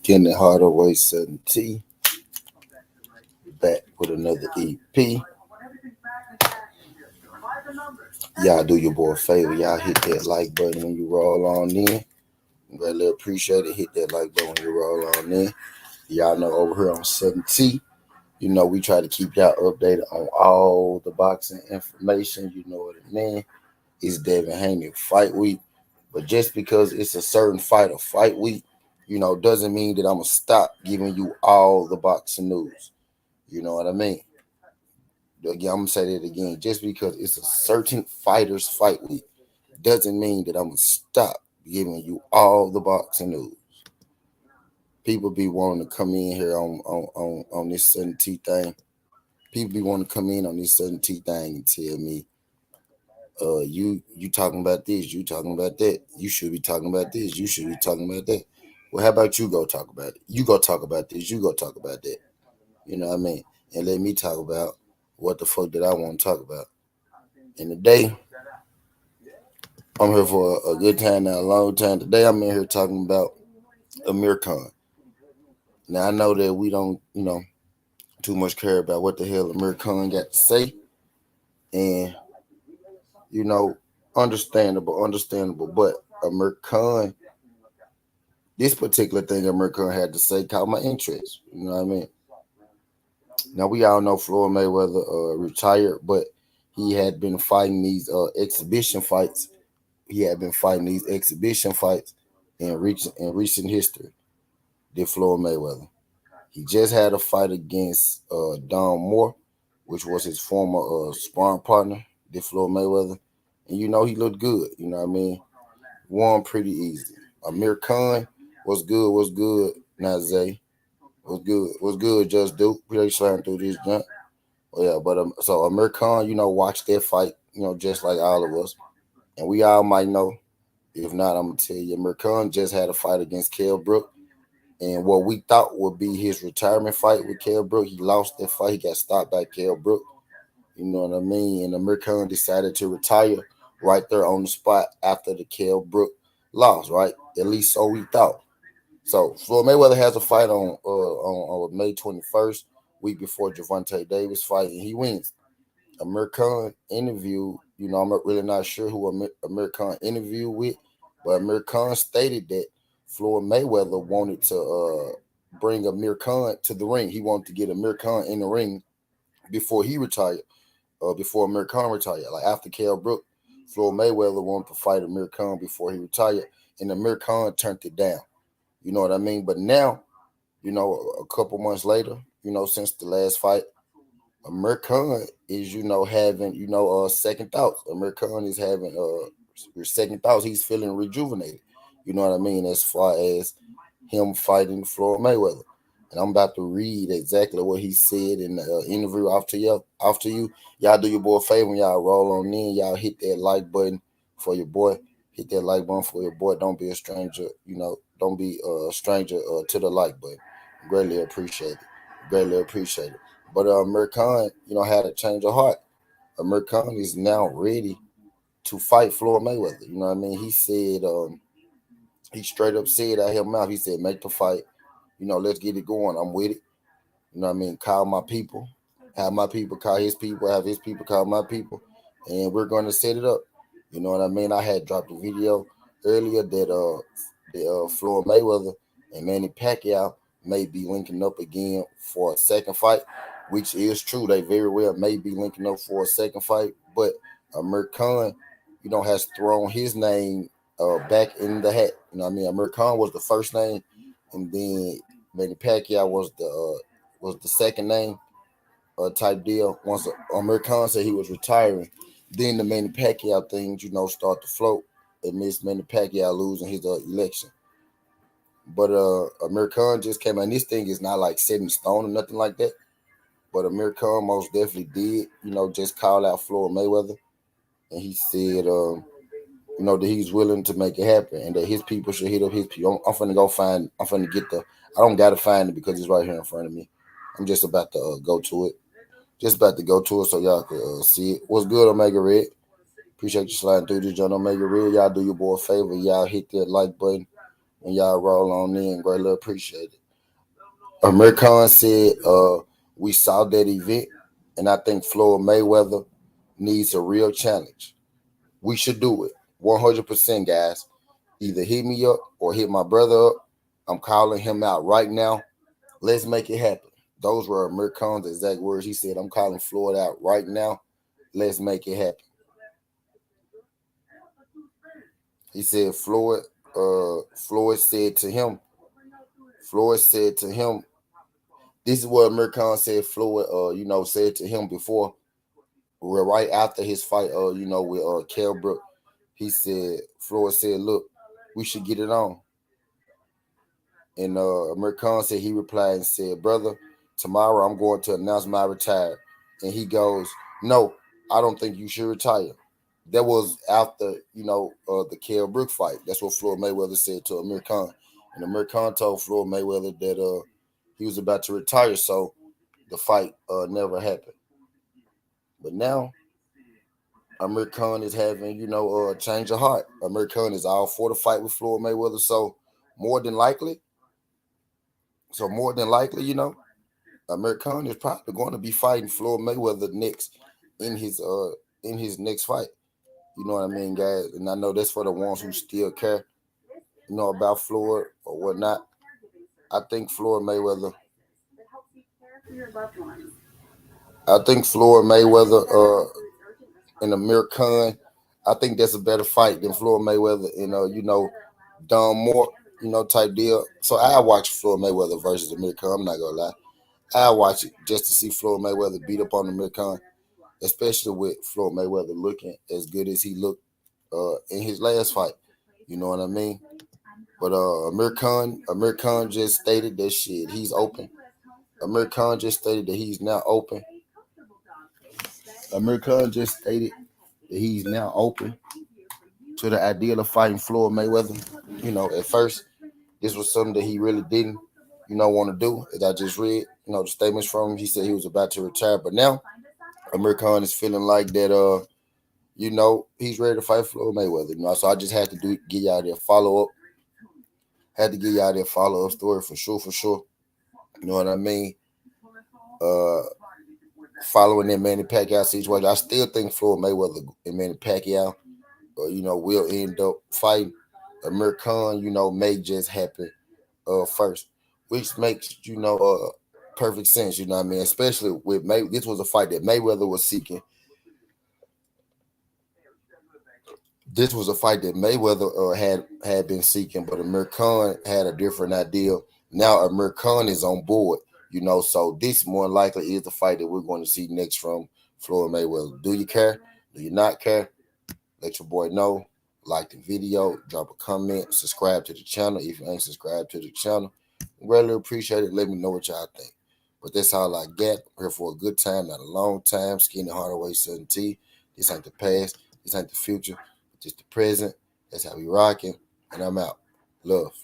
Getting it harder way 7T. Back with another EP. Y'all do your boy a favor. Y'all hit that like button when you roll on in. Really appreciate it. Hit that like button when you roll on in. Y'all know over here on 7T, we try to keep y'all updated on all the boxing information. You know what I mean? It's Devin Haney fight week. But just because it's a certain fight week, doesn't mean that I'm going to stop giving you all the boxing news. You know what I mean? Again, I'm going to say that again. Just because it's a certain fighter's fight week doesn't mean that I'm going to stop giving you all the boxing news. People be wanting to come in here on this certain T thing. People be wanting to come in on this certain T thing and tell me, you talking about this, you talking about that. You should be talking about this, you should be talking about that. Well, how about you go talk about it? You go talk about this, you go talk about that. You know what I mean? And let me talk about what the fuck that I want to talk about. And today, I'm here for a good time now, a long time. Today, I'm in here talking about Amir Khan. Now, I know that we don't, too much care about what the hell Amir Khan got to say. And, understandable. But Amir Khan, this particular thing Amir Khan had to say caught my interest. You know what I mean? Now, we all know Floyd Mayweather retired, but he had been fighting these exhibition fights. He had been fighting these exhibition fights in recent history. Did Floyd Mayweather? He just had a fight against Don Moore, which was his former sparring partner. Did Floyd Mayweather? And he looked good. You know what I mean? Won pretty easy. Amir Khan was good. Now Zay was good. Just Duke. Really sliding through this jump. Oh yeah, but so Amir Khan, watched that fight. Just like all of us, and we all might know. If not, I'm gonna tell you, Amir Khan just had a fight against Kell Brook, and what we thought would be his retirement fight with Kell Brook, he lost that fight. He got stopped by Kell Brook. You know what I mean? And Amir Khan decided to retire right there on the spot after the Kell Brook loss. Right, at least so we thought. So Floyd Mayweather has a fight on May 21st, week before Gervonta Davis fight, and he wins. Amir Khan interviewed, I'm really not sure who Amir Khan interviewed with, but Amir Khan stated that Floyd Mayweather wanted to bring Amir Khan to the ring. He wanted to get Amir Khan in the ring before he retired, before Amir Khan retired. Like after Kell Brook, Floyd Mayweather wanted to fight Amir Khan before he retired, and Amir Khan turned it down. You know what I mean? But now, a couple months later, since the last fight, Amir Khan is, having, second thoughts. Amir Khan is having second thoughts. He's feeling rejuvenated. You know what I mean? As far as him fighting Floyd Mayweather. And I'm about to read exactly what he said in the interview after you. Y'all do your boy a favor when y'all roll on in. Y'all hit that like button for your boy. Hit that like button for your boy. Don't be a stranger, don't be a stranger to the like button. Greatly appreciate it. Greatly appreciate it. But Amir Khan, had a change of heart. Amir Khan is now ready to fight Floyd Mayweather. You know what I mean? He said, he straight up said out his mouth, he said, make the fight. Let's get it going. I'm with it. You know what I mean? Call my people. Have my people call his people. Have his people call my people. And we're going to set it up. You know what I mean? I had dropped a video earlier that Floyd Mayweather and Manny Pacquiao may be linking up again for a second fight, which is true. They very well may be linking up for a second fight. But Amir Khan, has thrown his name back in the hat. You know what I mean? Amir Khan was the first name, and then Manny Pacquiao was the second name type deal. Once Amir Khan said he was retiring, then the Manny Pacquiao things, start to float amidst Manny Pacquiao losing his election. But Amir Khan just came out. And this thing is not like set in stone or nothing like that. But Amir Khan most definitely did, just call out Floyd Mayweather. And he said, that he's willing to make it happen and that his people should hit up his people. I'm finna go find, I'm finna get I don't got to find it because it's right here in front of me. I'm just about to go to it. Just about to go to it so y'all can see it. What's good, Omega Red? Appreciate you sliding through this, John. Don't make it real. Y'all do your boy a favor. Y'all hit that like button when y'all roll on in. Greatly appreciate it. Amir Khan said, we saw that event, and I think Floyd Mayweather needs a real challenge. We should do it. 100%, guys. Either hit me up or hit my brother up. I'm calling him out right now. Let's make it happen. Those were Amir Khan's exact words. He said, I'm calling Floyd out right now. Let's make it happen. He said Floyd said to him, this is what Amir Khan said Floyd, said to him before, right after his fight, with Kell Brook. He said, Floyd said, look, we should get it on. And Amir Khan said, he replied and said, brother, tomorrow I'm going to announce my retire. And he goes, no, I don't think you should retire. That was after, the Kell Brook fight. That's what Floyd Mayweather said to Amir Khan. And Amir Khan told Floyd Mayweather that he was about to retire, so the fight never happened. But now, Amir Khan is having, a change of heart. Amir Khan is all for the fight with Floyd Mayweather, so more than likely, Amir Khan is probably going to be fighting Floyd Mayweather next in his next fight. You know what I mean, guys? And I know that's for the ones who still care, about Floyd or whatnot. I think Floyd Mayweather. And Amir Khan. I think that's a better fight than Floyd Mayweather and Don Moore, type deal. So I watch Floyd Mayweather versus Amir Khan. I'm not gonna lie. I watch it just to see Floyd Mayweather beat up on Amir Khan, especially with Floyd Mayweather looking as good as he looked in his last fight. You know what I mean? But Amir Khan just stated that shit. He's open. Amir Khan just stated that he's now open. Amir Khan just stated that he's now open to the idea of fighting Floyd Mayweather. At first, this was something that he really didn't, want to do. As I just read, the statements from him, he said he was about to retire. But now, Amir Khan is feeling like that, he's ready to fight Floyd Mayweather. So I just had to get y'all their follow up. Had to give y'all their follow up story for sure. You know what I mean? Following that Manny Pacquiao situation, I still think Floyd Mayweather and Manny Pacquiao, will end up fighting. Amir Khan, may just happen first, which makes perfect sense. You know what I mean? Especially with this was a fight that Mayweather was seeking. This was a fight that Mayweather had been seeking, but Amir Khan had a different idea. Now Amir Khan is on board, so this more likely is the fight that we're going to see next from Floyd Mayweather. Do you care? Do you not care? Let your boy know. Like the video, drop a comment, subscribe to the channel if you ain't subscribed to the channel. Really appreciate it. Let me know what y'all think. But that's all I got. I'm here for a good time, not a long time. Skinny Hardaway, Southern T. This ain't the past. This ain't the future. Just the present. That's how we rocking. And I'm out. Love.